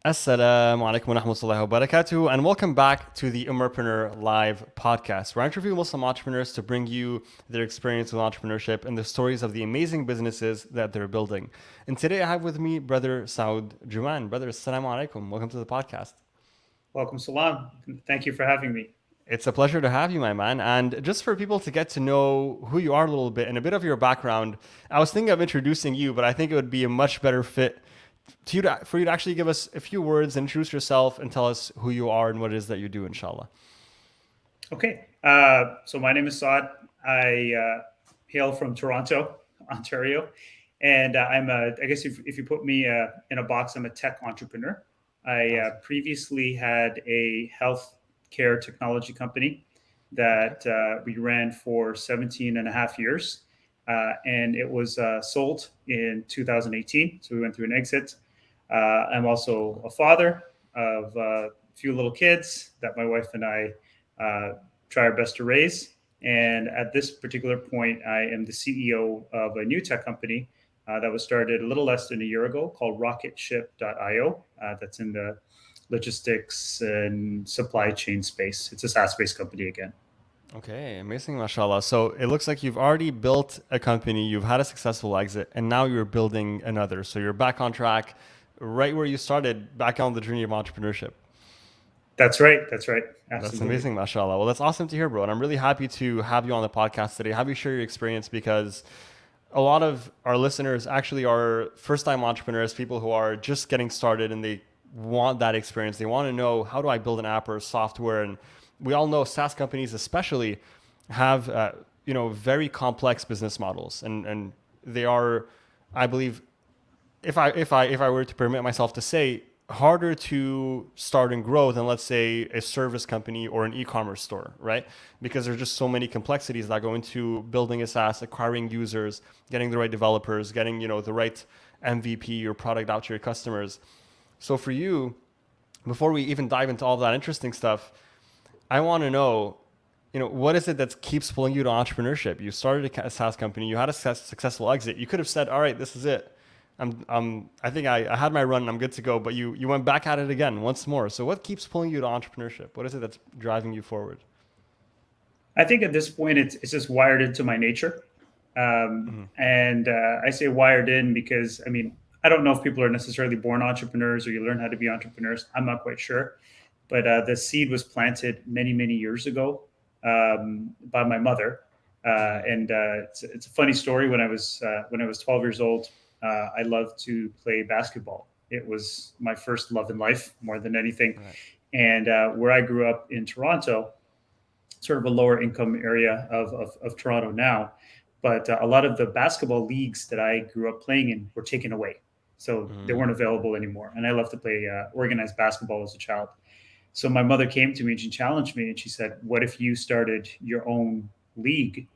Assalamu alaikum wa rahmatullahi wa barakatuh, and welcome back to the Ummahpreneur live podcast, where I interview Muslim entrepreneurs to bring you their experience with entrepreneurship and the stories of the amazing businesses that they're building. And today I have with me Brother Saud Juman. Brother, Assalamu alaikum. Welcome to the podcast. Welcome, Salam. Thank you for having me. It's a pleasure to have you, my man. And just for people to get to know who you are a little bit and a bit of your background, I was thinking of introducing you, but I think it would be a much better fit for you to actually give us a few words, introduce yourself, and tell us who you are and what it is that you do, inshallah. Okay, so my name is Saad. I hail from Toronto, Ontario, and I guess if you put me in a box, I'm a tech entrepreneur. I Awesome. previously had a health care technology company Okay. that we ran for 17 and a half years, and it was sold in 2018. So we went through an exit. I'm also a father of a few little kids that my wife and I try our best to raise. And at this particular point, I am the CEO of a new tech company that was started a little less than a year ago called RockitShip.io. That's in the logistics and supply chain space. It's a SaaS based company again. Okay, amazing, mashallah. So it looks like you've already built a company, you've had a successful exit, and now you're building another. So you're back on track, right where you started, back on the journey of entrepreneurship. That's right. That's right. That's Absolutely. amazing, mashallah. Well, that's awesome to hear, bro. And I'm really happy to have you on the podcast today, have you share your experience because a lot of our listeners actually are first time entrepreneurs, people who are just getting started and they want that experience. They want to know, how do I build an app or software? And we all know SaaS companies, especially, have very complex business models, and they are, I believe, if I were to permit myself to say, harder to start and grow than, let's say, a service company or an e-commerce store, right? Because there's just so many complexities that go into building a SaaS, acquiring users, getting the right developers, getting the right MVP or product out to your customers. So for you, before we even dive into all that interesting stuff, I want to know, what is it that keeps pulling you to entrepreneurship? You started a SaaS company, you had a successful exit. You could have said, all right, this is it. I think I had my run and I'm good to go, but you went back at it again once more. So what keeps pulling you to entrepreneurship? What is it that's driving you forward? I think at this point, it's just wired into my nature. Mm-hmm. And I say wired in because, I mean, I don't know if people are necessarily born entrepreneurs or you learn how to be entrepreneurs. I'm not quite sure. But the seed was planted many, many years ago by my mother. And it's a funny story. When I was 12 years old, I loved to play basketball. It was my first love in life more than anything. Right. And where I grew up in Toronto, sort of a lower income area of Toronto now. But a lot of the basketball leagues that I grew up playing in were taken away. So they weren't Mm-hmm. available anymore. And I loved to play organized basketball as a child. So my mother came to me and she challenged me and she said, "What if you started your own league?"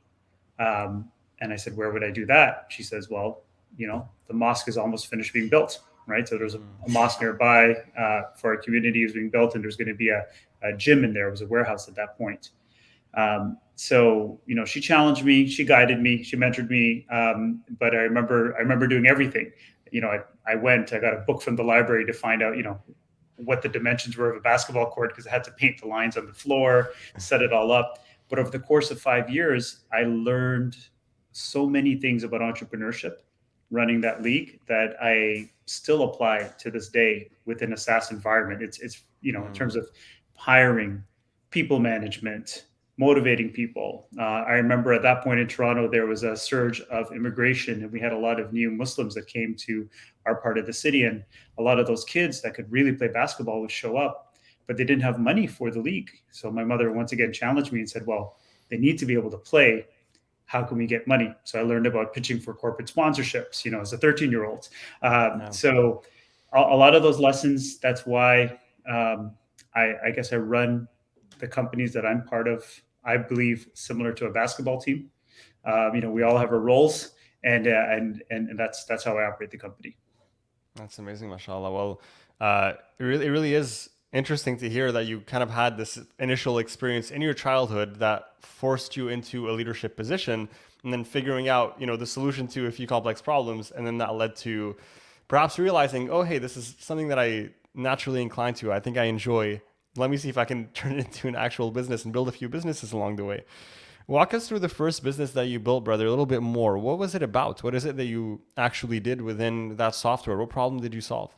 And I said, "Where would I do that?" She says, "Well, the mosque is almost finished being built, right? So there's a mosque nearby for our community is being built, and there's going to be a gym in there. It was a warehouse at that point. So she challenged me, she guided me, she mentored me. But I remember doing everything. I got a book from the library to find out, what the dimensions were of a basketball court because I had to paint the lines on the floor, set it all up. But over the course of 5 years, I learned so many things about entrepreneurship running that league that I still apply to this day within a SaaS environment. In terms of hiring, people management, motivating people. I remember at that point in Toronto, there was a surge of immigration, and we had a lot of new Muslims that came to our part of the city. And a lot of those kids that could really play basketball would show up, but they didn't have money for the league. So my mother once again challenged me and said, "Well, they need to be able to play. How can we get money?" So I learned about pitching for corporate sponsorships, as a 13-year-old. Yeah. So a lot of those lessons, that's why I guess I run the companies that I'm part of, I believe, similar to a basketball team. We all have our roles, and that's how I operate the company. That's amazing, mashallah. Well, it really is interesting to hear that you kind of had this initial experience in your childhood that forced you into a leadership position, and then figuring out, the solution to a few complex problems, and then that led to perhaps realizing, oh, hey, this is something that I naturally inclined to. I think I enjoy. Let me see if I can turn it into an actual business and build a few businesses along the way. Walk us through the first business that you built, brother, a little bit more. What was it about? What is it that you actually did within that software? What problem did you solve?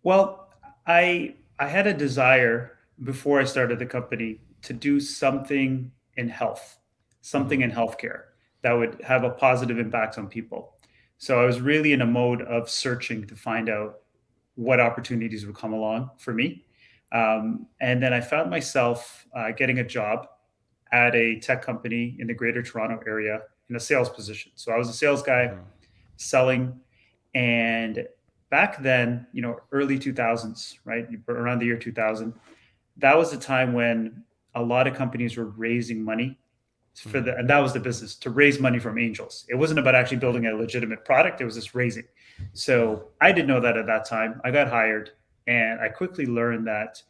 Well, I had a desire before I started the company to do something in health, something Mm-hmm. in healthcare that would have a positive impact on people. So I was really in a mode of searching to find out what opportunities would come along for me. And then I found myself getting a job at a tech company in the Greater Toronto area in a sales position. So I was a sales guy Mm-hmm. selling, and back then, early 2000s, right, around the year 2000, that was the time when a lot of companies were raising money Mm-hmm. and that was the business, to raise money from angels. It wasn't about actually Right. building a legitimate product, it was just raising. Mm-hmm. So I didn't know that at that time. I got hired, and I quickly learned that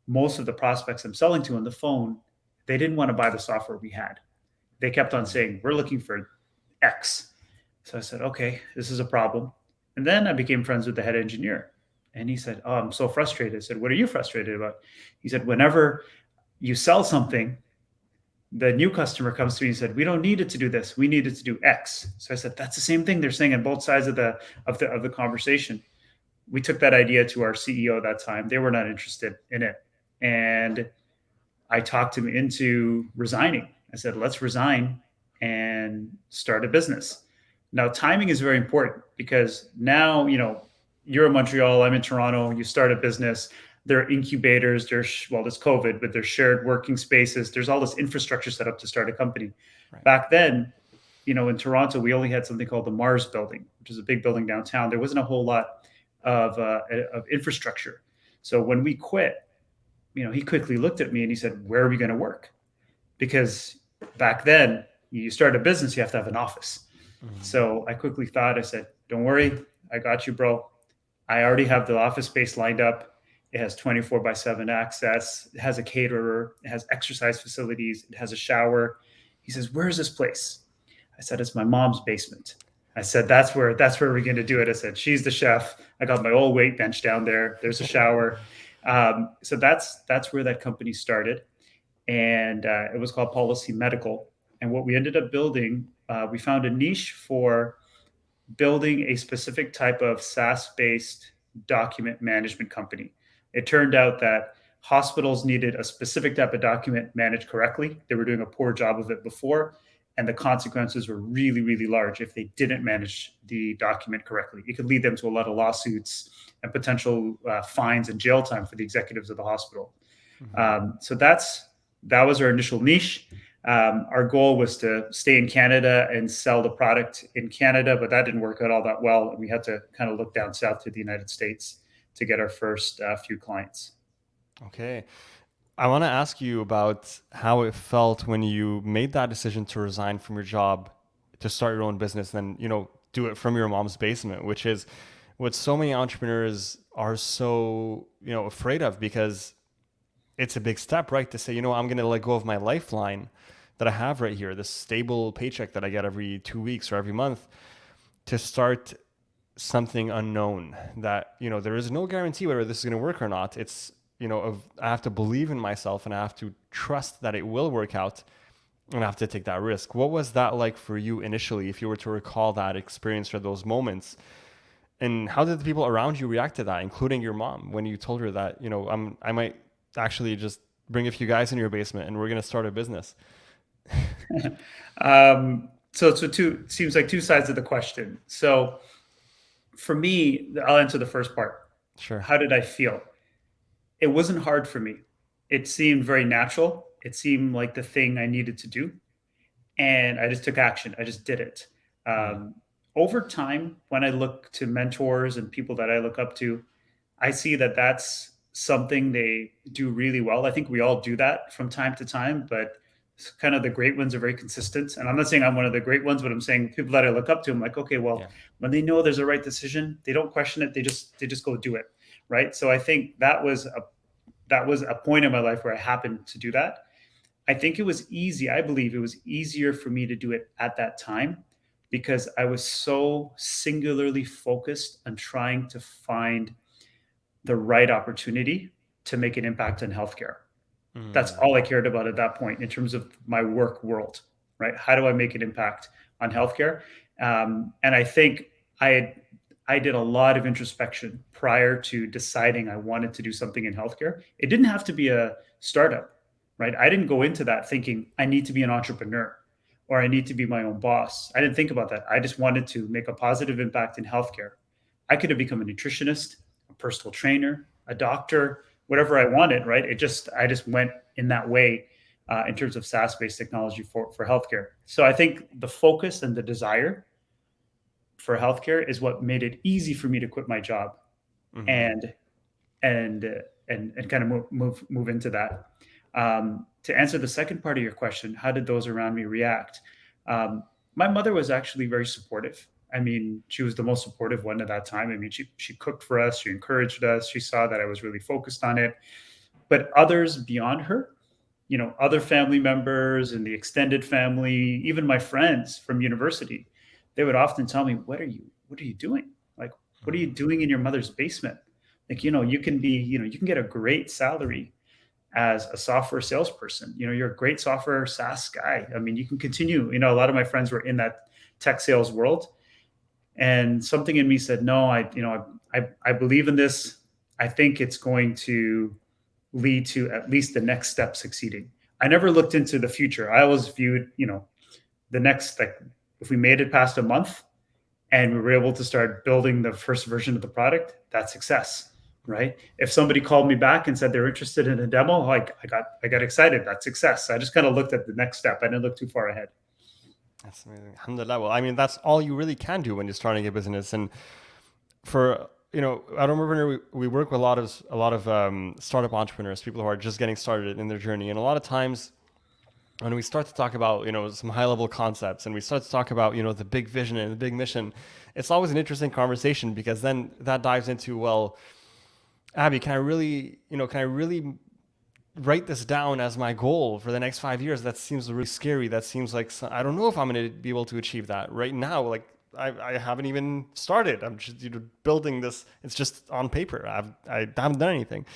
most of the prospects I'm selling to on the phone, they didn't want to buy the software we had. They kept on Mm-hmm. saying, we're looking for X. So I said, okay, this is a problem. And then I became friends with the head engineer. And he said, oh, I'm so frustrated. I said, what are you frustrated about? He said, whenever you sell something, the new customer comes to me and said, we don't need it to do this. We need it to do X. So I said, that's the same thing they're saying on both sides of the conversation. We took that idea to our CEO at that time. They were not interested in it. And I talked him into resigning. I said, let's resign and start a business. Now, timing is very important because now, you're in Montreal, I'm in Toronto, you start a business, there are incubators, there's COVID, but there's shared working spaces, there's all this infrastructure set up to start a company. Right. Back then, in Toronto, we only had something called the Mars building, which is a big building downtown. There wasn't a whole lot of infrastructure. So when we quit, he quickly looked at me and he said, where are we going to work? Because back then, you start a business, you have to have an office. Mm-hmm. So I quickly thought, I said, don't worry, I got you, bro. I already have the office space lined up. It has 24/7 access. It has a caterer. It has exercise facilities. It has a shower. He says, where's this place? I said, it's my mom's basement. I said, that's where we're going to do it. I said, she's the chef. I got my old weight bench down there. There's a shower. So that's where that company started, and it was called Policy Medical. And what we ended up building, we found a niche for building a specific type of SaaS-based document management company. It turned out that hospitals needed a specific type of document managed correctly. They were doing a poor job of it before, and the consequences were really, really large if they didn't manage the document correctly. It could lead them to a lot of lawsuits and potential fines and jail time for the executives of the hospital. Mm-hmm. So that was our initial niche. Our goal was to stay in Canada and sell the product in Canada, but that didn't work out all that well. We had to kind of look down south to the United States to get our first few clients. Okay. I want to ask you about how it felt when you made that decision to resign from your job to start your own business, and then, do it from your mom's basement, which is what so many entrepreneurs are so, afraid of, because it's a big step, right? To say, I'm going to let go of my lifeline that I have right here, this stable paycheck that I get every 2 weeks or every month, to start something unknown that, there is no guarantee whether this is going to work or not. It's, I have to believe in myself and I have to trust that it will work out, and I have to take that risk. What was that like for you initially, if you were to recall that experience or those moments? And how did the people around you react to that, including your mom, when you told her that, I might actually just bring a few guys in your basement and we're going to start a business? So seems like two sides of the question. So for me, I'll answer the first part. Sure. How did I feel? It wasn't hard for me. It seemed very natural. It seemed like the thing I needed to do. And I just took action. I just did it. Mm. Um, Over time, when I look to mentors and people that I look up to, I see that that's something they do really well. I think we all do that from time to time, but kind of the great ones are very consistent. And I'm not saying I'm one of the great ones, but I'm saying people that I look up to, I'm like, okay, well, Yeah. when they know there's a right decision, they don't question it. They just go do it. Right. So I think that was a point in my life where I happened to do that. I think it was easy. I believe it was easier for me to do it at that time because I was so singularly focused on trying to find the right opportunity to make an impact on healthcare. That's all I cared about at that point in terms of my work world, right? How do I make an impact on healthcare? And I think I did a lot of introspection prior to deciding I wanted to do something in healthcare. It didn't have to be a startup, right? I didn't go into that thinking I need to be an entrepreneur or I need to be my own boss. I didn't think about that. I just wanted to make a positive impact in healthcare. I could have become a nutritionist, a personal trainer, a doctor, whatever I wanted, right? I just went in that way in terms of SaaS-based technology for healthcare. So I think the focus and the desire for healthcare is what made it easy for me to quit my job and kind of move into that. To answer the second part of your question, how did those around me react? My mother was actually very supportive. I mean, she was the most supportive one at that time. I mean, she cooked for us, she encouraged us, she saw that I was really focused on it. But others beyond her, other family members and the extended family, even my friends from university, they would often tell me, what are you doing? Like, what are you doing in your mother's basement? Like, you can get a great salary as a software salesperson. You're a great software SaaS guy. I mean, you can continue. A lot of my friends were in that tech sales world, and something in me said, no, I believe in this. I think it's going to lead to at least the next step succeeding. I never looked into the future. I always viewed, the next, like, if we made it past a month and we were able to start building the first version of the product, that's success, right? If somebody called me back and said they're interested in a demo, like I got excited. That's success. I just kind of looked at the next step. I didn't look too far ahead. That's amazing. Alhamdulillah. Well, I mean, that's all you really can do when you're starting a business. And for at Ummahpreneur, we work with a lot of startup entrepreneurs, people who are just getting started in their journey, and a lot of times when we start to talk about some high level concepts and we start to talk about the big vision and the big mission, it's always an interesting conversation, because then that dives into, well, Abby, can I really write this down as my goal for the next 5 years? That seems really scary. That seems like I don't know if I'm going to be able to achieve that right now. Like I haven't even started. I'm just building this. It's just on paper. I haven't done anything,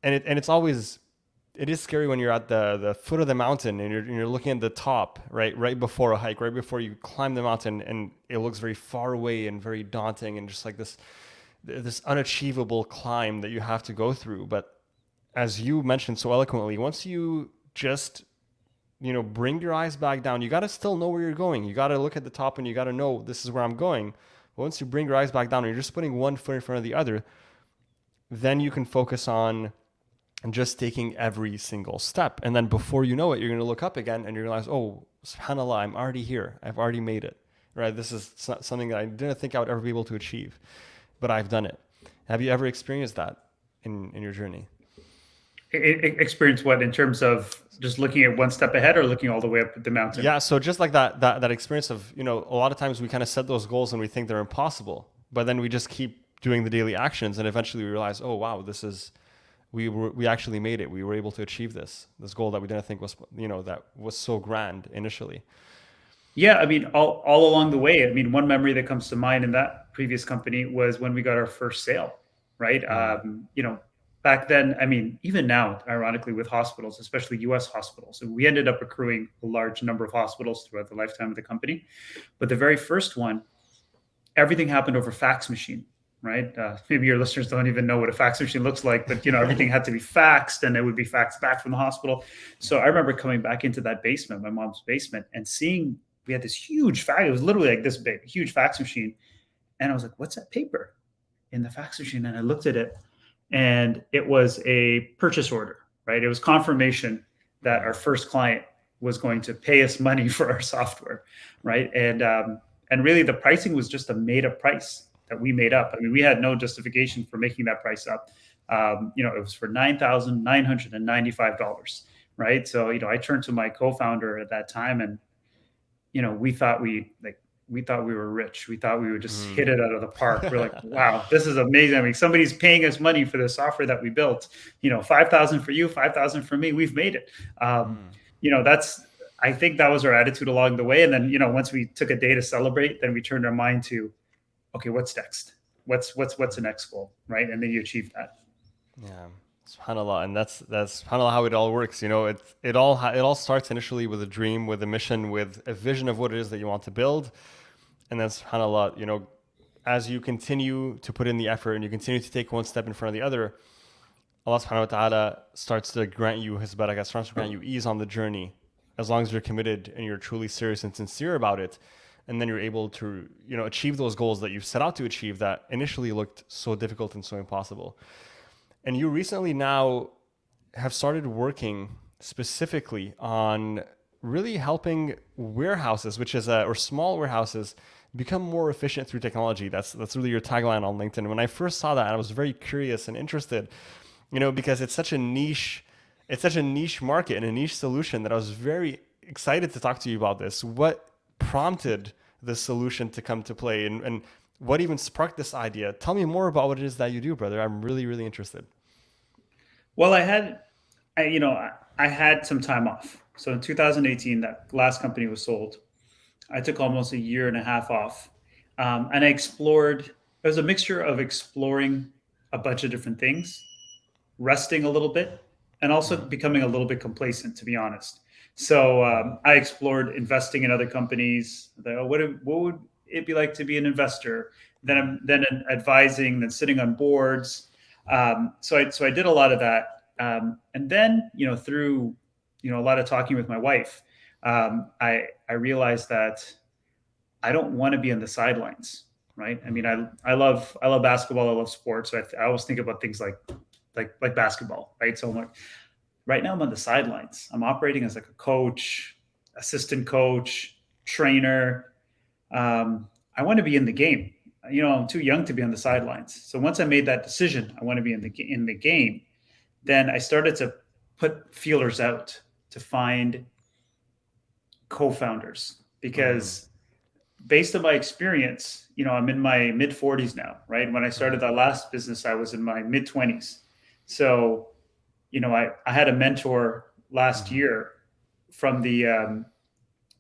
and it is scary when you're at the foot of the mountain and you're looking at the top, right before a hike, right before you climb the mountain, and it looks very far away and very daunting and just like this unachievable climb that you have to go through. But as you mentioned so eloquently, once you just bring your eyes back down, you got to still know where you're going. You got to look at the top and you got to know this is where I'm going. But once you bring your eyes back down and you're just putting one foot in front of the other, then you can focus on just taking every single step. And then before you know it, you're going to look up again and you realize, oh, subhanAllah, I'm already here. I've already made it, right? This is something that I didn't think I would ever be able to achieve, but I've done it. Have you ever experienced that in your journey? Experience what, in terms of just looking at one step ahead or looking all the way up the mountain? Yeah, so just like that experience of, a lot of times we kind of set those goals and we think they're impossible, but then we just keep doing the daily actions and eventually we realize, oh wow, we actually made it. We were able to achieve this goal that we didn't think was, that was so grand initially. Yeah, I mean, all along the way. I mean, one memory that comes to mind in that previous company was when we got our first sale, right? Back then, I mean, even now, ironically, with hospitals, especially US hospitals, we ended up accruing a large number of hospitals throughout the lifetime of the company. But the very first one, everything happened over fax machine, right? Maybe your listeners don't even know what a fax machine looks like, but everything had to be faxed and it would be faxed back from the hospital. So I remember coming back into that basement, my mom's basement, and seeing we had this huge fax. It was literally like this big, huge fax machine. And I was like, what's that paper in the fax machine? And I looked at it and it was a purchase order, right? It was confirmation that our first client was going to pay us money for our software, right? And really the pricing was just a made up price that we made up. I mean, we had no justification for making that price up. It was for $9,995, right? So, I turned to my co-founder at that time and, we thought we were rich. We thought we would just hit it out of the park. We're like, wow, this is amazing. I mean, somebody's paying us money for the software that we built, 5,000 for you, 5,000 for me. We've made it. I think that was our attitude along the way. And then, once we took a day to celebrate, then we turned our mind to, okay, what's next? what's the next goal, right? And then you achieve that. Yeah, subhanallah, and that's subhanallah how it all works. You know, it all starts initially with a dream, with a mission, with a vision of what it is that you want to build, and then subhanallah, you know, as you continue to put in the effort and you continue to take one step in front of the other, Allah subhanahu wa ta'ala starts to grant you his barakah, starts to grant you ease on the journey, as long as you're committed and you're truly serious and sincere about it. And then you're able to, you know, achieve those goals that you set out to achieve that initially looked so difficult and so impossible. And you recently now have started working specifically on really helping warehouses, which is or small warehouses, become more efficient through technology. That's really your tagline on LinkedIn. When I first saw that, I was very curious and interested, you know, because it's such a niche market and a niche solution that I was very excited to talk to you about this. What prompted this solution to come to play, and what even sparked this idea? Tell me more about what it is that you do, brother. I'm really, really interested. Well, I had some time off. So in 2018, that last company was sold. I took almost a year and a half off, and I explored. It was a mixture of exploring a bunch of different things, resting a little bit, and also becoming a little bit complacent, to be honest. So I explored investing in other companies. What would it be like to be an investor? Then advising, then sitting on boards. So I did a lot of that, and then through a lot of talking with my wife, I realized that I don't want to be on the sidelines, right? I mean, I love basketball, I love sports. So I always think about things like basketball, right? So I'm like, right now I'm on the sidelines. I'm operating as like a coach, assistant coach, trainer. I want to be in the game. I'm too young to be on the sidelines. So once I made that decision, I want to be in the game. Then I started to put feelers out to find co-founders, because based on my experience, I'm in my mid 40s now, right? When I started that last business, I was in my mid 20s. So, I had a mentor last year from the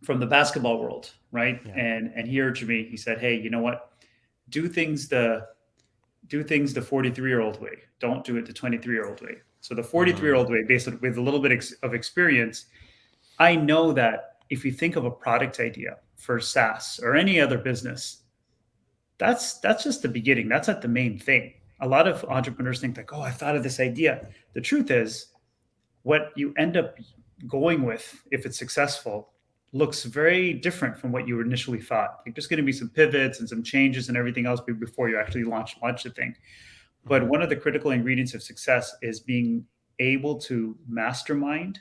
basketball world, right? Yeah. And he urged me. He said, "Hey, you know what? Do things the 43-year-old way. Don't do it the 23-year-old way." So the 43-year-old way, based on, with a little bit of experience, I know that if you think of a product idea for Saas or any other business, that's just the beginning. That's not the main thing. A lot of entrepreneurs think like, "Oh, I thought of this idea." The truth is, what you end up going with, if it's successful, looks very different from what you initially thought. Like, there's going to be some pivots and some changes and everything else before you actually launch the thing. But one of the critical ingredients of success is being able to mastermind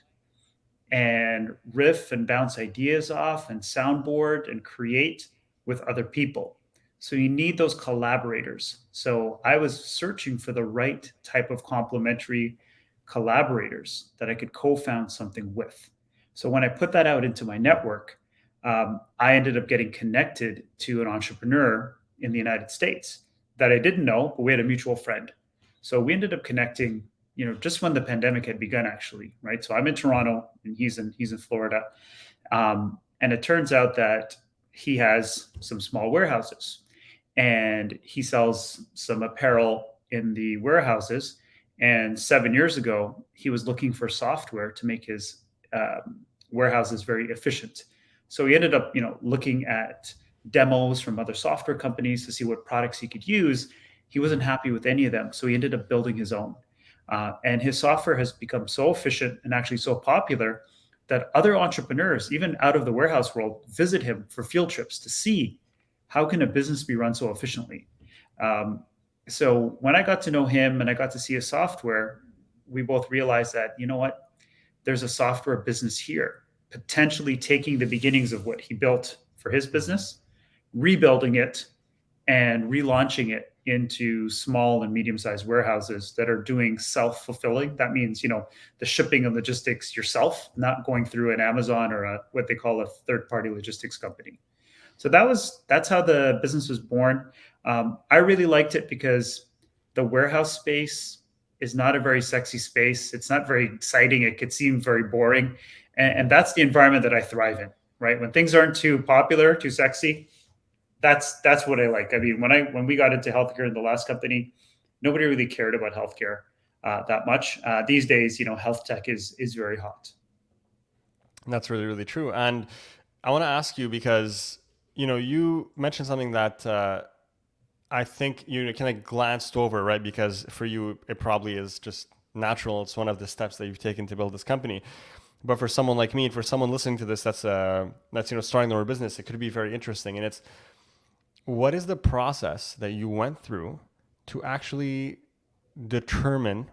and riff and bounce ideas off and soundboard and create with other people. So you need those collaborators. So I was searching for the right type of complementary collaborators that I could co-found something with. So when I put that out into my network, I ended up getting connected to an entrepreneur in the United States that I didn't know, but we had a mutual friend. So we ended up connecting, just when the pandemic had begun, actually, right? So I'm in Toronto and he's in Florida. And it turns out that he has some small warehouses and he sells some apparel in the warehouses. And 7 years ago, he was looking for software to make his warehouses very efficient. So he ended up, looking at demos from other software companies to see what products he could use. He wasn't happy with any of them, so he ended up building his own. And his software has become so efficient and actually so popular that other entrepreneurs, even out of the warehouse world, visit him for field trips to see how can a business be run so efficiently. So when I got to know him and I got to see his software, we both realized that, there's a software business here, potentially taking the beginnings of what he built for his business, rebuilding it and relaunching it into small and medium-sized warehouses that are doing self-fulfilling. That means, the shipping and logistics yourself, not going through an Amazon or what they call a third-party logistics company. So that's how the business was born. I really liked it because the warehouse space is not a very sexy space. It's not very exciting. It could seem very boring. And that's the environment that I thrive in, right? When things aren't too popular, too sexy, that's what I like. I mean, when we got into healthcare in the last company, nobody really cared about healthcare that much. These days, health tech is very hot. That's really, really true. And I want to ask you because, you mentioned something that I think you kind of glanced over, right? Because for you, it probably is just natural. It's one of the steps that you've taken to build this company. But for someone like me, and for someone listening to this, that's starting their own business, it could be very interesting. And it's, what is the process that you went through to actually determine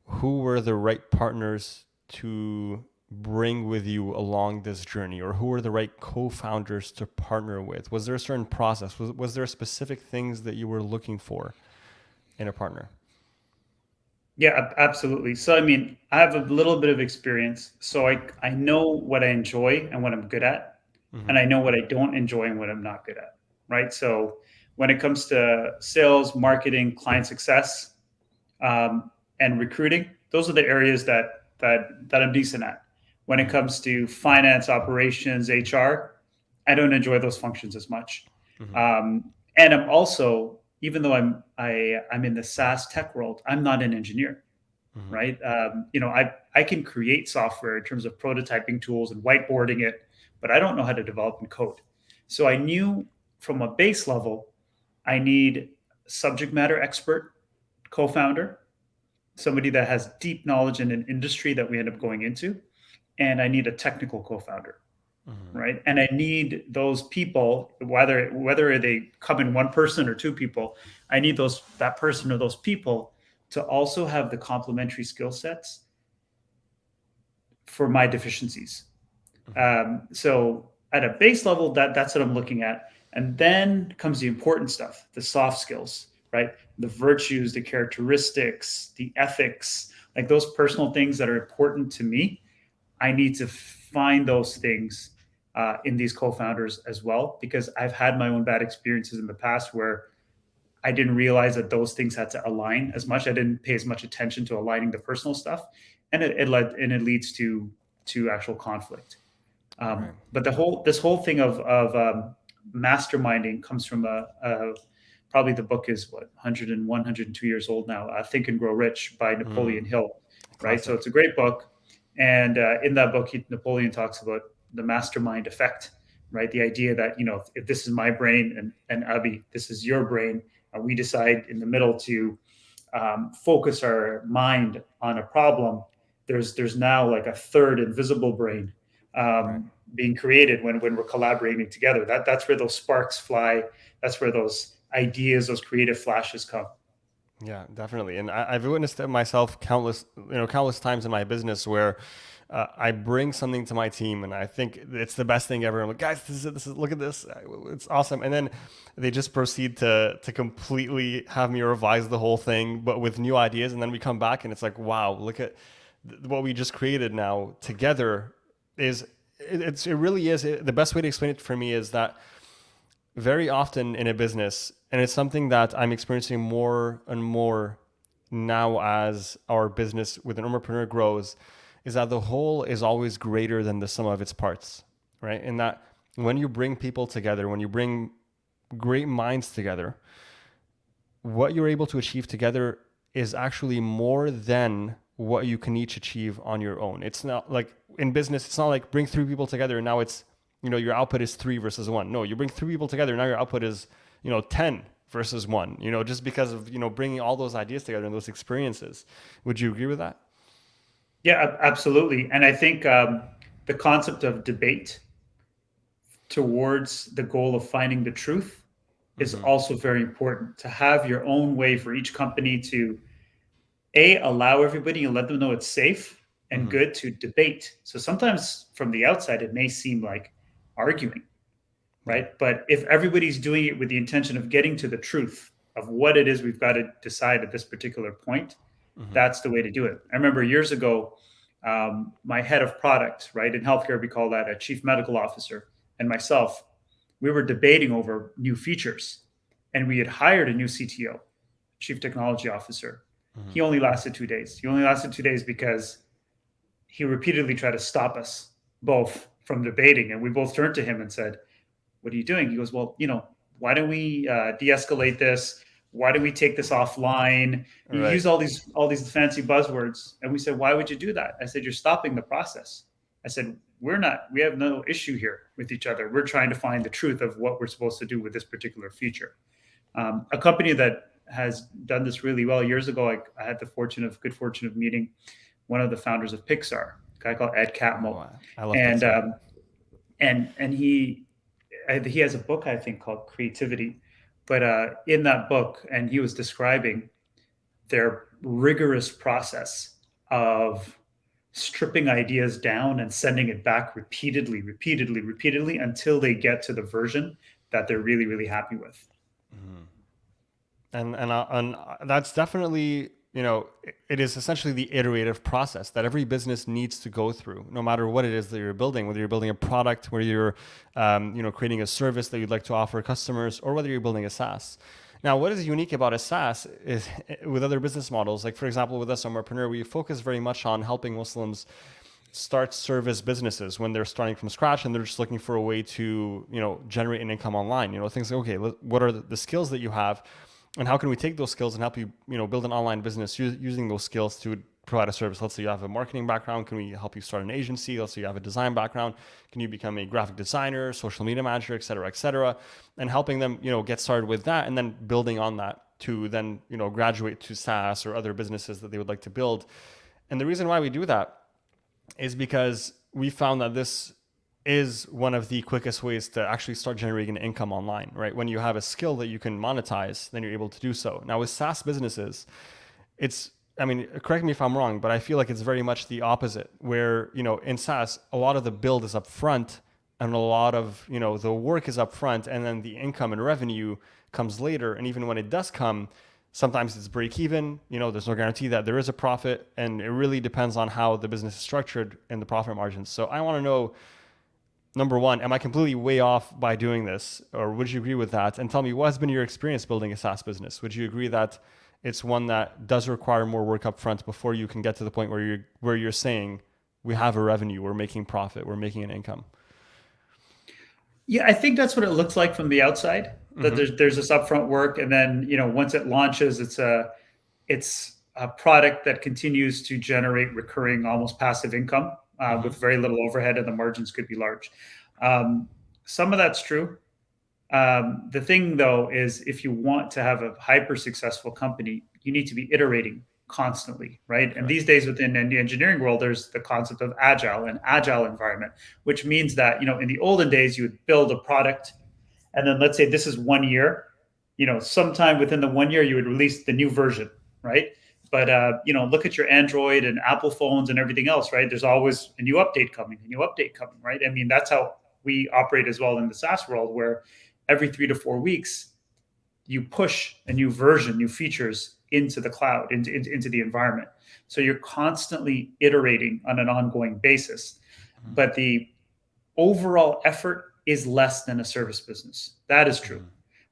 who were the right partners to bring with you along this journey, or who were the right co-founders to partner with? Was there a certain process? Was there specific things that you were looking for in a partner? Yeah, absolutely. So, I mean, I have a little bit of experience. So I know what I enjoy and what I'm good at, Mm-hmm. and I know what I don't enjoy and what I'm not good at, right? So when it comes to sales, marketing, client success, and recruiting, those are the areas that I'm decent at. When it Mm-hmm. comes to finance, operations, HR, I don't enjoy those functions as much. Mm-hmm. And I'm also, even though I'm in the SaaS tech world, I'm not an engineer, Mm-hmm. right? I can create software in terms of prototyping tools and whiteboarding it, but I don't know how to develop and code. So I knew from a base level, I need a subject matter expert co-founder, somebody that has deep knowledge in an industry that we end up going into, and I need a technical co-founder, Mm-hmm. right? And I need those people, whether they come in one person or two people, I need that person or those people to also have the complementary skill sets for my deficiencies. So at a base level, that's what I'm looking at. And then comes the important stuff, the soft skills, right? The virtues, the characteristics, the ethics, like those personal things that are important to me. I need to find those things in these co-founders as well, because I've had my own bad experiences in the past where I didn't realize that those things had to align as much. I didn't pay as much attention to aligning the personal stuff, and it leads to actual conflict. Right. But this whole thing of masterminding comes from probably the book is what 101, 102 years old now. Think and Grow Rich by Napoleon Mm. Hill, right? So Classic. it's a great book, and in that book, Napoleon talks about the mastermind effect, right? The idea that if this is my brain and Abby, this is your brain, and we decide in the middle to focus our mind on a problem, there's now like a third invisible brain Right. being created when we're collaborating together. That's where those sparks fly. That's where those ideas, those creative flashes come. Yeah, definitely. And I've witnessed it myself countless times in my business where I bring something to my team and I think it's the best thing ever. I'm like, guys, this is it. Look at this. It's awesome. And then they just proceed to completely have me revise the whole thing, but with new ideas. And then we come back and it's like, wow, look at what we just created now together. It really is. The best way to explain it for me is that very often in a business, and it's something that I'm experiencing more and more now as our business with an Ummahpreneur grows, is that the whole is always greater than the sum of its parts, right? And that when you bring people together, when you bring great minds together, what you're able to achieve together is actually more than what you can each achieve on your own. It's not like in business, it's not like bring three people together and now it's, your output is 3 versus 1. No, you bring 3 people together, now your output is, 10 versus 1, just because of, bringing all those ideas together and those experiences. Would you agree with that? Yeah, absolutely. And I think the concept of debate towards the goal of finding the truth is Mm-hmm. also very important. To have your own way for each company to allow everybody and let them know it's safe and Mm-hmm. good to debate. So sometimes from the outside it may seem like arguing, Yeah. right? But if everybody's doing it with the intention of getting to the truth of what it is we've got to decide at this particular point, Mm-hmm. that's the way to do it. I remember years ago, my head of product, right, in healthcare we call that a chief medical officer, and myself, we were debating over new features, and we had hired a new CTO, chief technology officer. Mm-hmm. He only lasted 2 days. He only lasted 2 days because he repeatedly tried to stop us both from debating. And we both turned to him and said, "What are you doing?" He goes, "Well, Why don't we de-escalate this? Why don't we take this offline? You Right. use all these fancy buzzwords. And we said, why would you do that? I said, you're stopping the process. I said, we have no issue here with each other. We're trying to find the truth of what we're supposed to do with this particular feature. A company that has done this really well years ago, I had the good fortune of meeting one of the founders of Pixar, a guy called Ed Oh, Catmull. wow. I love And Pixar. and he has a book, I think, called Creativity. But in that book, and he was describing their rigorous process of stripping ideas down and sending it back repeatedly until they get to the version that they're really, really happy with. Mhm. And that's definitely, it is essentially the iterative process that every business needs to go through, no matter what it is that you're building, whether you're building a product, whether you're creating a service that you'd like to offer customers, or whether you're building a SaaS. Now, what is unique about a SaaS is with other business models, like for example, with us, Ummahpreneur, we focus very much on helping Muslims start service businesses when they're starting from scratch and they're just looking for a way to generate an income online. Things like, okay, what are the skills that you have, and how can we take those skills and help you build an online business using those skills to provide a service. Let's say you have a marketing background, can we help you start an agency? Let's say you have a design background, can you become a graphic designer, social media manager, et cetera, and helping them get started with that, and then building on that to then graduate to SaaS or other businesses that they would like to build. And the reason why we do that is because we found that this is one of the quickest ways to actually start generating an income online, right? When you have a skill that you can monetize, then you're able to do so. Now with SaaS businesses, correct me if I'm wrong, but I feel like it's very much the opposite, where, in SaaS, a lot of the build is up front and a lot of, the work is up front, and then the income and revenue comes later. And even when it does come, sometimes it's break even, there's no guarantee that there is a profit, and it really depends on how the business is structured and the profit margins. So I want to know, number one, am I completely way off by doing this, or would you agree with that? And tell me, what has been your experience building a SaaS business? Would you agree that it's one that does require more work up front before you can get to the point where you're saying we have a revenue, we're making profit, we're making an income? Yeah, I think that's what it looks like from the outside. That Mm-hmm. there's this upfront work, and then once it launches, it's a product that continues to generate recurring, almost passive income Mm-hmm. with very little overhead, and the margins could be large. Some of that's true. The thing, though, is if you want to have a hyper successful company, you need to be iterating constantly, right? And these Correct. days within the engineering world, there's the concept of agile environment, which means that in the olden days you would build a product, and then let's say this is 1 year. Sometime within the 1 year you would release the new version, right? But look at your Android and Apple phones and everything else, right? There's always a new update coming, right? I mean, that's how we operate as well in the SaaS world, where every 3 to 4 weeks you push a new version, new features into the cloud, into the environment. So you're constantly iterating on an ongoing basis. But the overall effort is less than a service business. That is true,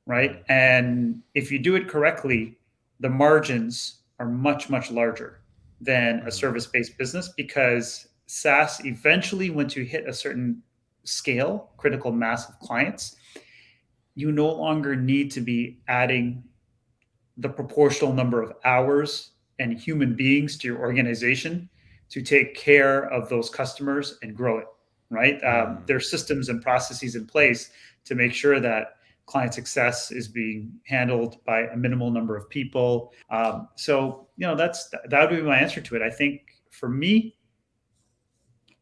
right? And if you do it correctly, the margins are much, much larger than a service-based business, because SaaS eventually, once you hit a certain scale, critical mass of clients, you no longer need to be adding the proportional number of hours and human beings to your organization to take care of those customers and grow it, right? There are systems and processes in place to make sure that client success is being handled by a minimal number of people. That would be my answer to it. I think for me,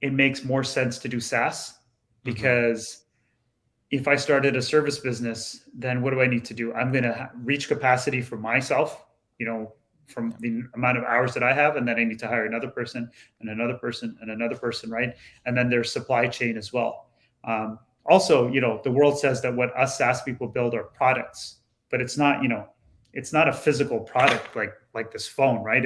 it makes more sense to do SaaS, Mm-hmm. because if I started a service business, then what do I need to do? I'm going to reach capacity for myself, from Yeah. the amount of hours that I have, and then I need to hire another person and another person and another person, right? And then there's supply chain as well. Also, the world says that what us SaaS people build are products, but it's not, it's not a physical product like this phone, right?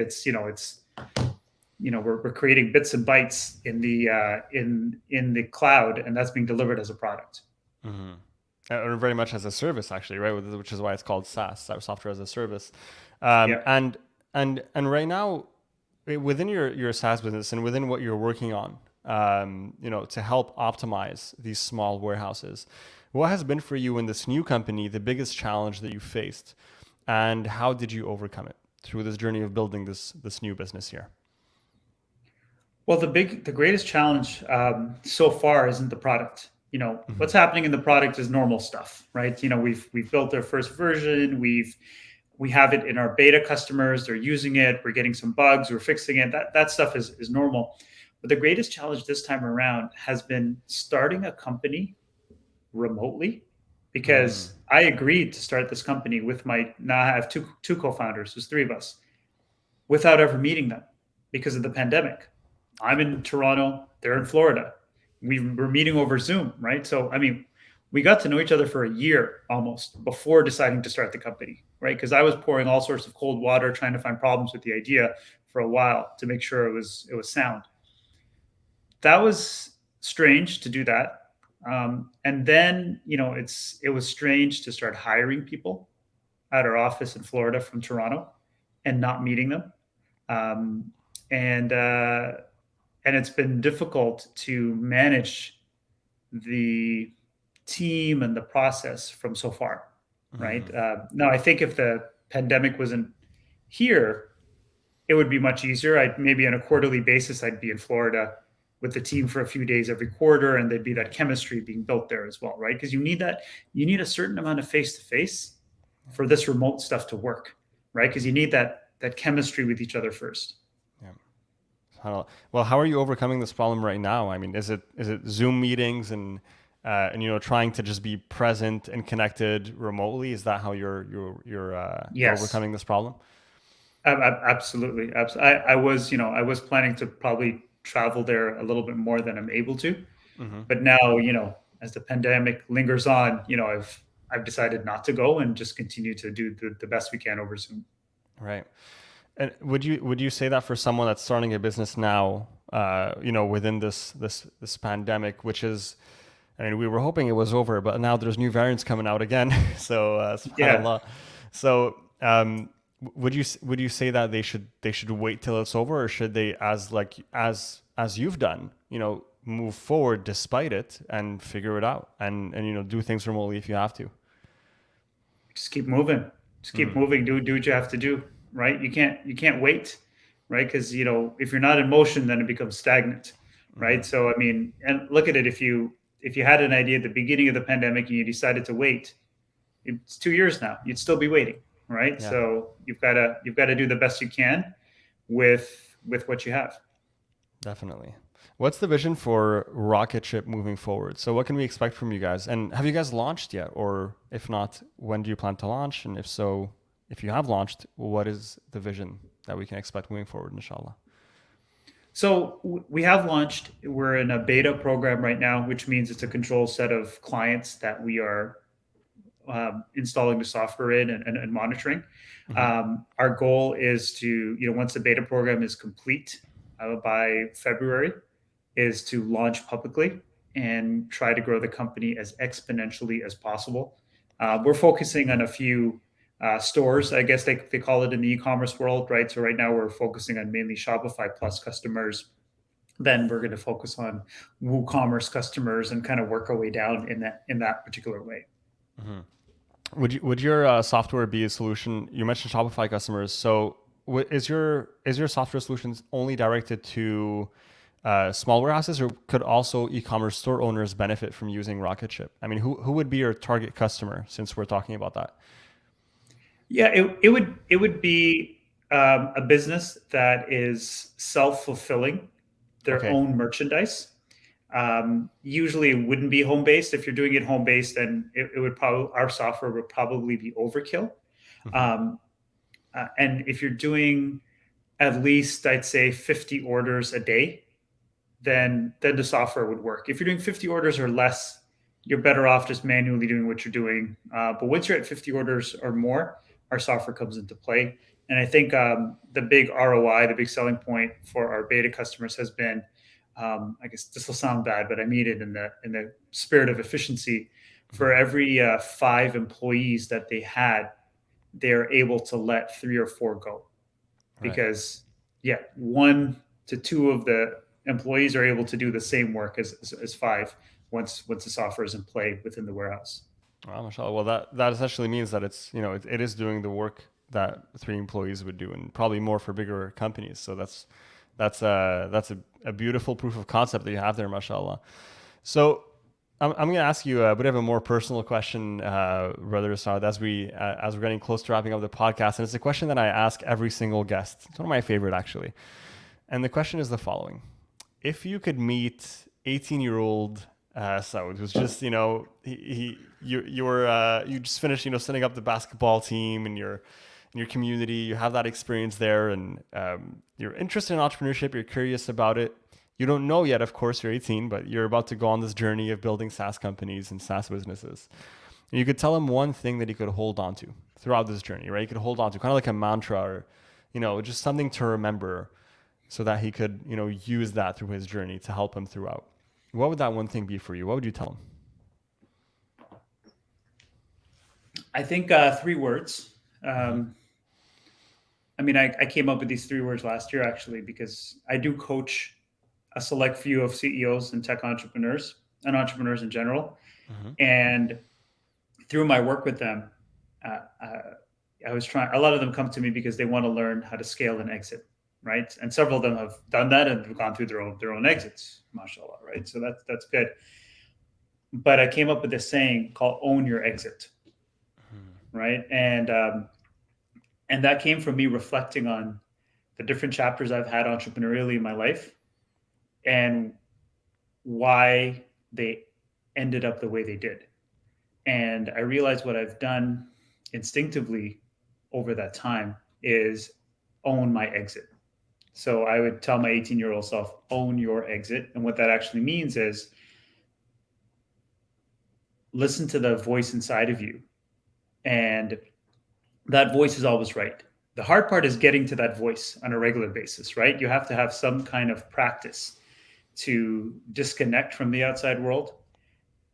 We're creating bits and bytes in the cloud, and that's being delivered as a product. Mm-hmm. Or very much as a service, actually, right? Which is why it's called SaaS, software as a service. Yeah. And right now, within your SaaS business and within what you're working on, to help optimize these small warehouses. What has been for you in this new company the biggest challenge that you faced, and how did you overcome it through this journey of building this new business here? Well, the greatest challenge so far isn't the product. What's happening in the product is normal stuff, right? We've built our first version. We have it in our beta customers. They're using it. We're getting some bugs. We're fixing it. That stuff is normal. But the greatest challenge this time around has been starting a company remotely, because I agreed to start this company with now I have two co-founders. There's three of us, without ever meeting them because of the pandemic. I'm in Toronto. They're in Florida. We were meeting over Zoom, right? So, I mean, we got to know each other for a year almost before deciding to start the company, right? Because I was pouring all sorts of cold water, trying to find problems with the idea for a while to make sure it was sound. That was strange to do that. And then, it was strange to start hiring people at our office in Florida from Toronto and not meeting them. Um, and it's been difficult to manage the team and the process from so far, right? Now, I think if the pandemic wasn't here, it would be much easier. Maybe on a quarterly basis, I'd be in Florida with the team for a few days every quarter, and there'd be that chemistry being built there as well, right? Because you need a certain amount of face-to-face for this remote stuff to work, right? Because you need that chemistry with each other first. Yeah. Well, how are you overcoming this problem right now? I mean, is it Zoom meetings and trying to just be present and connected remotely? Is that how you're Yes. overcoming this problem? Absolutely. I was planning to probably travel there a little bit more than I'm able to, but now, as the pandemic lingers on, I've decided not to go and just continue to do the best we can over Zoom. Right. And would you say that for someone that's starting a business now, within this pandemic, which is, I mean, we were hoping it was over, but now there's new variants coming out again. So, subhanallah. So, would you say that they should wait till it's over, or should they, as you've done, move forward despite it and figure it out and do things remotely if you have to? Just keep moving. Just keep moving. Do what you have to do. Right? You can't wait. Right? Because if you're not in motion, then it becomes stagnant. Right? So I mean, and look at it. If you had an idea at the beginning of the pandemic and you decided to wait, it's 2 years now. You'd still be waiting. Right? Yeah. So you've got to do the best you can with what you have. Definitely. What's the vision for RockitShip moving forward? So what can we expect from you guys? And have you guys launched yet? Or if not, when do you plan to launch? And if so, if you have launched, what is the vision that we can expect moving forward, inshallah? So we have launched. We're in a beta program right now, which means it's a controlled set of clients that we are installing the software in and monitoring. Our goal is to, once the beta program is complete by February, is to launch publicly and try to grow the company as exponentially as possible. We're focusing on a few stores, I guess they call it in the e-commerce world, right? So right now we're focusing on mainly Shopify Plus customers. Then we're going to focus on WooCommerce customers and kind of work our way down in that particular way. Would your software be a solution? You mentioned Shopify customers. So is your software solutions only directed to small warehouses, or could also e-commerce store owners benefit from using RockitShip? I mean, who would be your target customer, since we're talking about that? Yeah, it would be a business that is self-fulfilling their own merchandise. Usually it wouldn't be home-based. If you're doing it home-based, then our software would probably be overkill. And if you're doing at least, I'd say 50 orders a day, then the software would work. If you're doing 50 orders or less, you're better off just manually doing what you're doing. But once you're at 50 orders or more, our software comes into play. And I think the big ROI, the big selling point for our beta customers has been, I guess this will sound bad, but I mean it in the spirit of efficiency. For every 5 employees that they had, they're able to let 3 or 4 go, because 1 to 2 of the employees are able to do the same work as five once the software is in play within the warehouse. Wow, mashallah. Well, that essentially means that it's, it is doing the work that three employees would do, and probably more for bigger companies. So that's a beautiful proof of concept that you have there, mashallah. So I'm going to ask you a bit of a more personal question, Brother Saud, as we're getting close to wrapping up the podcast, and it's a question that I ask every single guest. It's one of my favorite, actually. And the question is the following: if you could meet 18-year-old Saud, who's just, you just finished, setting up the basketball team in your community, you have that experience there, and you're interested in entrepreneurship, you're curious about it. You don't know yet, of course, you're 18, but you're about to go on this journey of building SaaS companies and SaaS businesses. And you could tell him one thing that he could hold on to throughout this journey, right? You could hold on to kind of like a mantra, or, just something to remember, so that he could, use that through his journey to help him throughout. What would that one thing be for you? What would you tell him? I think 3 words. I came up with these 3 words last year, actually, because I do coach a select few of CEOs and tech entrepreneurs and entrepreneurs in general. And through my work with them, I was trying, a lot of them come to me because they want to learn how to scale and exit, right? And several of them have done that and have gone through their own exits, mashallah, right? So that's good. But I came up with this saying called "own your exit," right? And that came from me reflecting on the different chapters I've had entrepreneurially in my life and why they ended up the way they did. And I realized what I've done instinctively over that time is own my exit. So I would tell my 18-year-old self, own your exit. And what that actually means is listen to the voice inside of you. And that voice is always right. The hard part is getting to that voice on a regular basis, right? You have to have some kind of practice to disconnect from the outside world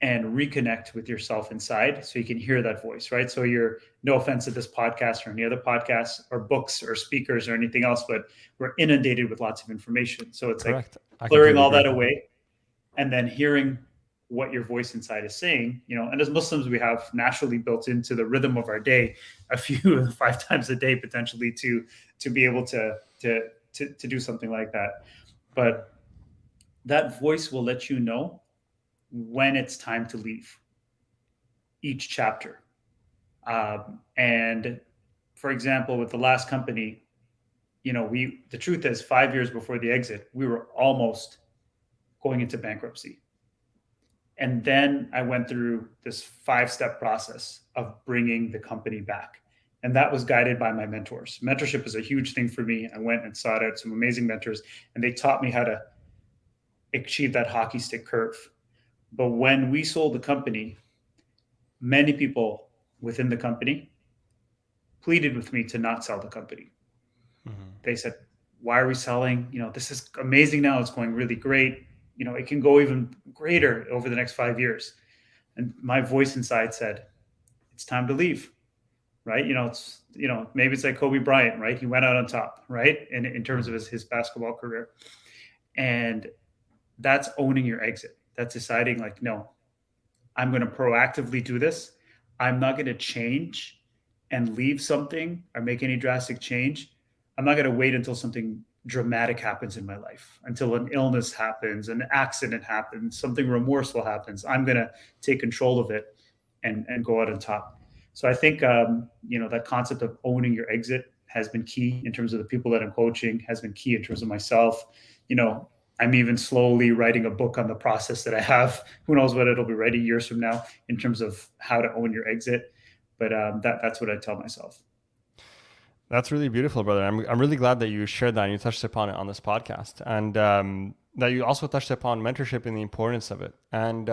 and reconnect with yourself inside so you can hear that voice, right? So you're, no offense to this podcast or any other podcasts or books or speakers or anything else, but we're inundated with lots of information. So it's Correct. Like clearing all that away and then hearing what your voice inside is saying, and as Muslims, we have naturally built into the rhythm of our day, a few 5 times a day, potentially to be able to do something like that. But that voice will let you know when it's time to leave each chapter. And for example, with the last company, the truth is 5 years before the exit, we were almost going into bankruptcy. And then I went through this 5-step process of bringing the company back. And that was guided by my mentors. Mentorship is a huge thing for me. I went and sought out some amazing mentors, and they taught me how to achieve that hockey stick curve. But when we sold the company, many people within the company pleaded with me to not sell the company. They said, why are we selling? This is amazing now. It's going really great. It can go even greater over the next 5 years. And my voice inside said, it's time to leave, right? Maybe it's like Kobe Bryant, right? He went out on top, right? In terms of his basketball career. And that's owning your exit. That's deciding like, no, I'm going to proactively do this. I'm not going to change and leave something or make any drastic change. I'm not going to wait until something dramatic happens in my life, until an illness happens, an accident happens, something remorseful happens. I'm going to take control of it and go out on top. So I think, that concept of owning your exit has been key in terms of the people that I'm coaching, has been key in terms of myself. I'm even slowly writing a book on the process that I have. Who knows what it'll be ready years from now in terms of how to own your exit. But that's what I tell myself. That's really beautiful, brother. I'm really glad that you shared that and you touched upon it on this podcast, and that you also touched upon mentorship and the importance of it. And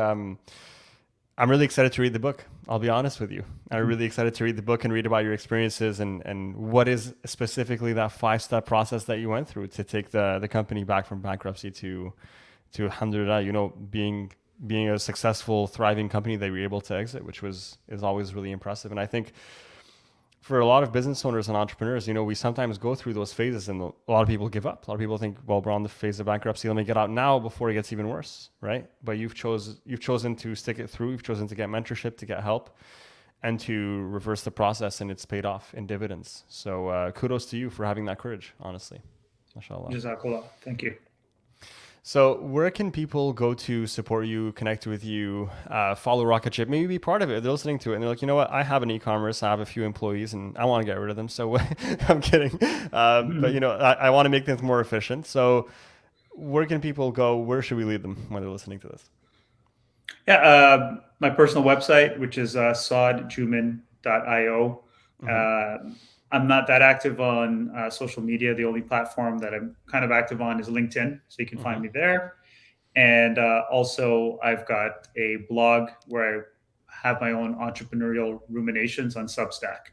I'm really excited to read the book. I'll be honest with you. I'm really excited to read the book and read about your experiences and what is specifically that 5-step process that you went through to take the company back from bankruptcy to alhamdulillah, being a successful, thriving company that you were able to exit, which is always really impressive. And I think for a lot of business owners and entrepreneurs, we sometimes go through those phases and a lot of people give up. A lot of people think, well, we're on the phase of bankruptcy. Let me get out now before it gets even worse, right? But you've chosen to stick it through. You've chosen to get mentorship, to get help, and to reverse the process, and it's paid off in dividends. So kudos to you for having that courage, honestly. MashaAllah. Jazakallah. Thank you. So where can people go to support you, connect with you, follow RockitShip, maybe be part of it? They're listening to it and they're like, you know what? I have an e-commerce. I have a few employees and I want to get rid of them. So I'm kidding. But I want to make things more efficient. So where can people go? Where should we lead them when they're listening to this? Yeah, my personal website, which is saudjuman.io. I'm not that active on social media. The only platform that I'm kind of active on is LinkedIn, so you can find me there. And also, I've got a blog where I have my own entrepreneurial ruminations on Substack.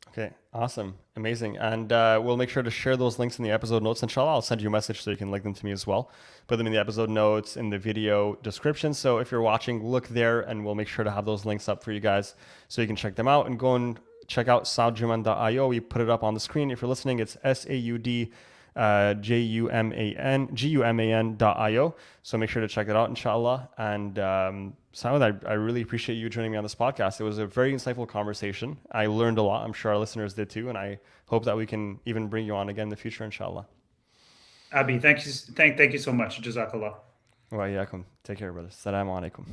Okay, awesome, amazing. And we'll make sure to share those links in the episode notes. Inshallah, I'll send you a message so you can link them to me as well. Put them in the episode notes, in the video description. So if you're watching, look there and we'll make sure to have those links up for you guys so you can check them out and go and check out saudjuman.io. We put it up on the screen. If you're listening, it's saudjuman.io. So make sure to check it out, inshallah. And Saud, I really appreciate you joining me on this podcast. It was a very insightful conversation. I learned a lot. I'm sure our listeners did too. And I hope that we can even bring you on again in the future, inshallah. Abi, thank you so much. Jazakallah. Wa iyaakum. Take care, brothers. Assalamu alaikum.